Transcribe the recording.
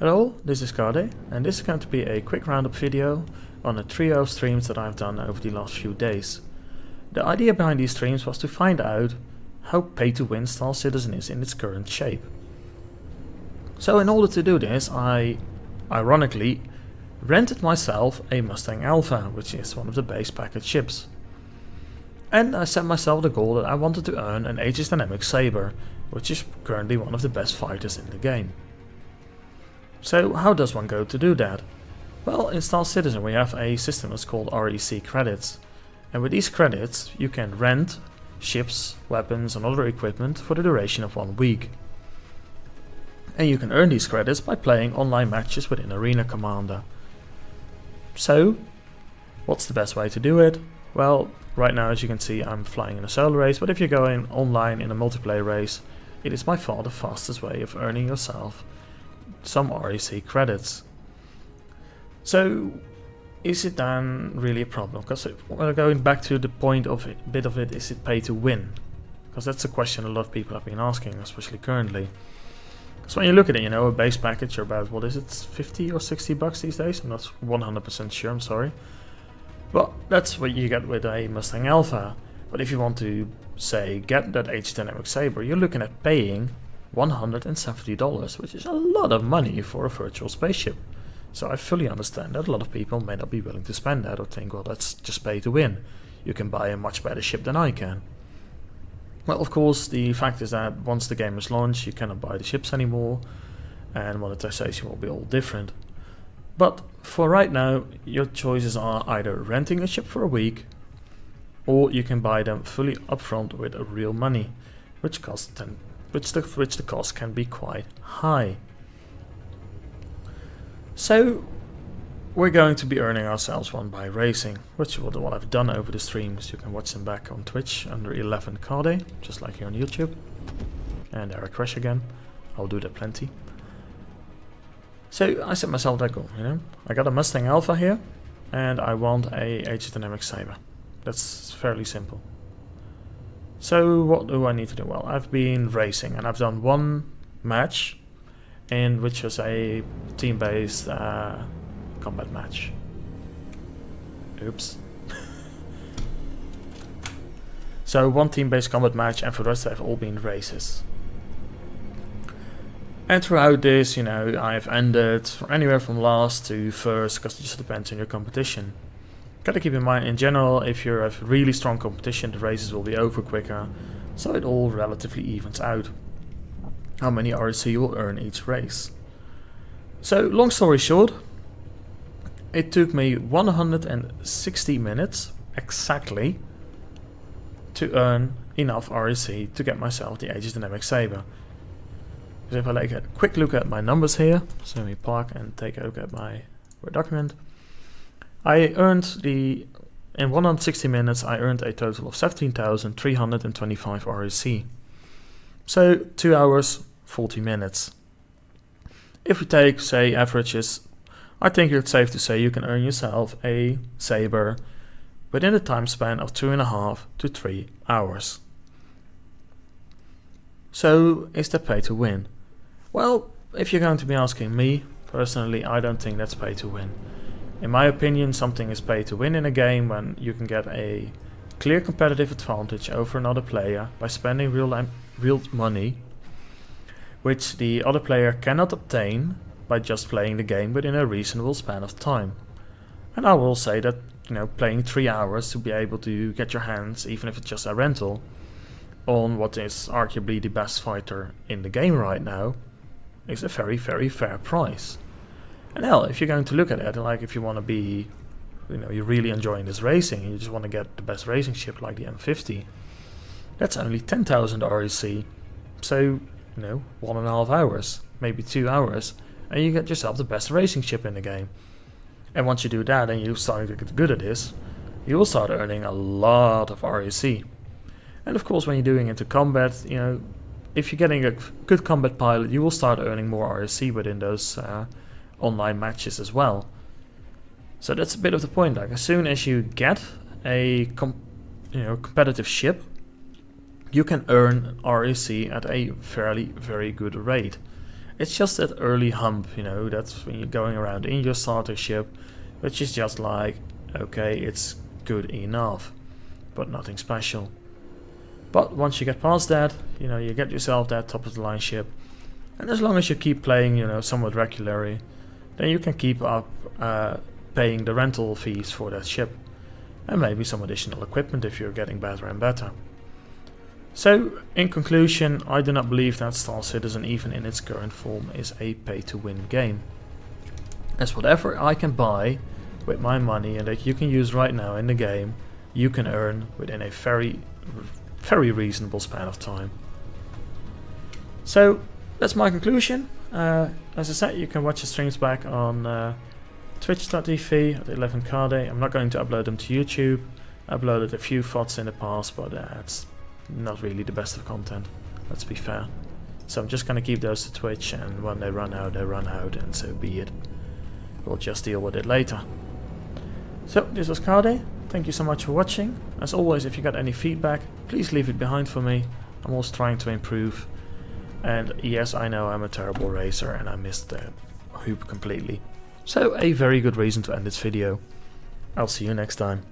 Hello, this is Kade, and this is going to be a quick roundup video on a trio of streams that I've done over the last few days. The idea behind these streams was to find out how pay-to-win Star Citizen is in its current shape. So in order to do this, I ironically rented myself a Mustang Alpha, which is one of the base package ships. And I set myself the goal that I wanted to earn an Aegis Dynamic Saber, which is currently one of the best fighters in the game. So how does one go to do that? Well, in Star Citizen we have a system that's called REC credits. And with these credits you can rent ships, weapons and other equipment for the duration of 1 week. And you can earn these credits by playing online matches within Arena Commander. So, what's the best way to do it? Well, right now as you can see I'm flying in a solo race, but if you're going online in a multiplayer race, it is by far the fastest way of earning yourself some REC credits. So is it then really a problem? Because going back to the point of it, bit of it, is it pay to win? Because that's a question a lot of people have been asking, especially currently. So when you look at it, you know, a base package are about, what is it, 50 or 60 bucks these days? I'm not 100% sure, I'm sorry. Well, that's what you get with a Mustang Alpha. But if you want to, say, get that Aegis Dynamic Saber, you're looking at paying $170, which is a lot of money for a virtual spaceship. So I fully understand that a lot of people may not be willing to spend that or think, well, that's just pay to win. You can buy a much better ship than I can. Well, of course, the fact is that once the game is launched, you cannot buy the ships anymore, and monetization will be all different. But for right now, your choices are either renting a ship for a week, or you can buy them fully upfront with real money, which the cost can be quite high. So we're going to be earning ourselves one by racing, which is what I've done over the streams. You can watch them back on Twitch under 11Kade, just like here on YouTube. And there I crash again. I'll do that plenty. So I set myself that goal, you know. I got a Mustang Alpha here, and I want a Aegis Dynamic Saber. That's fairly simple. So what do I need to do? Well, I've been racing and I've done one match, in which was a team-based combat match. Oops. So one team-based combat match, and for the rest they've all been races. And throughout this, you know, I've ended anywhere from last to first, because it just depends on your competition. Gotta keep in mind, in general, if you have really strong competition, the races will be over quicker, so it all relatively evens out how many REC you will earn each race. So, long story short, it took me 160 minutes exactly to earn enough REC to get myself the Aegis Dynamic Saber. So if I take a quick look at my numbers here, so let me park and take a look at my Word document. I earned in 160 minutes I earned a total of 17,325 REC. So 2 hours 40 minutes. If we take, say, averages, I think it's safe to say you can earn yourself a Saber within a time span of 2.5 to 3 hours. So is that pay to win? Well, if you're going to be asking me, personally, I don't think that's pay to win. In my opinion, something is pay to win in a game when you can get a clear competitive advantage over another player by spending real money, which the other player cannot obtain by just playing the game within a reasonable span of time. And I will say that, you know, playing 3 hours to be able to get your hands, even if it's just a rental, on what is arguably the best fighter in the game right now is a very, very fair price. And hell, if you're going to look at it, like if you want to be, you know, you're really enjoying this racing and you just want to get the best racing ship like the M50, that's only 10,000 REC. So, you know, 1.5 hours, maybe 2 hours, and you get yourself the best racing ship in the game. And once you do that and you start to get good at this, you will start earning a lot of REC. And of course, when you're doing into combat, you know, if you're getting a good combat pilot, you will start earning more REC within those online matches as well. So that's a bit of the point. Like as soon as you get a competitive ship, you can earn REC at a very good rate. It's just that early hump, you know, that's when you're going around in your starter ship, which is just like, okay, it's good enough, but nothing special. But once you get past that, you know, you get yourself that top of the line ship, and as long as you keep playing, you know, somewhat regularly, then you can keep up paying the rental fees for that ship, and maybe some additional equipment if you're getting better and better. So, in conclusion, I do not believe that Star Citizen, even in its current form, is a pay-to-win game. As whatever I can buy with my money and that you can use right now in the game, you can earn within a very reasonable span of time. So, that's my conclusion. As I said, you can watch the streams back on twitch.tv at 11KD. I'm not going to upload them to YouTube. I uploaded a few VODs in the past, but it's not really the best of content, let's be fair. So I'm just gonna keep those to Twitch, and when they run out, they run out, and so be it. We'll just deal with it later. So, this was KD. Thank you so much for watching. As always, if you got any feedback, please leave it behind for me. I'm always trying to improve. And yes, I know I'm a terrible racer and I missed the hoop completely. So, a very good reason to end this video. I'll see you next time.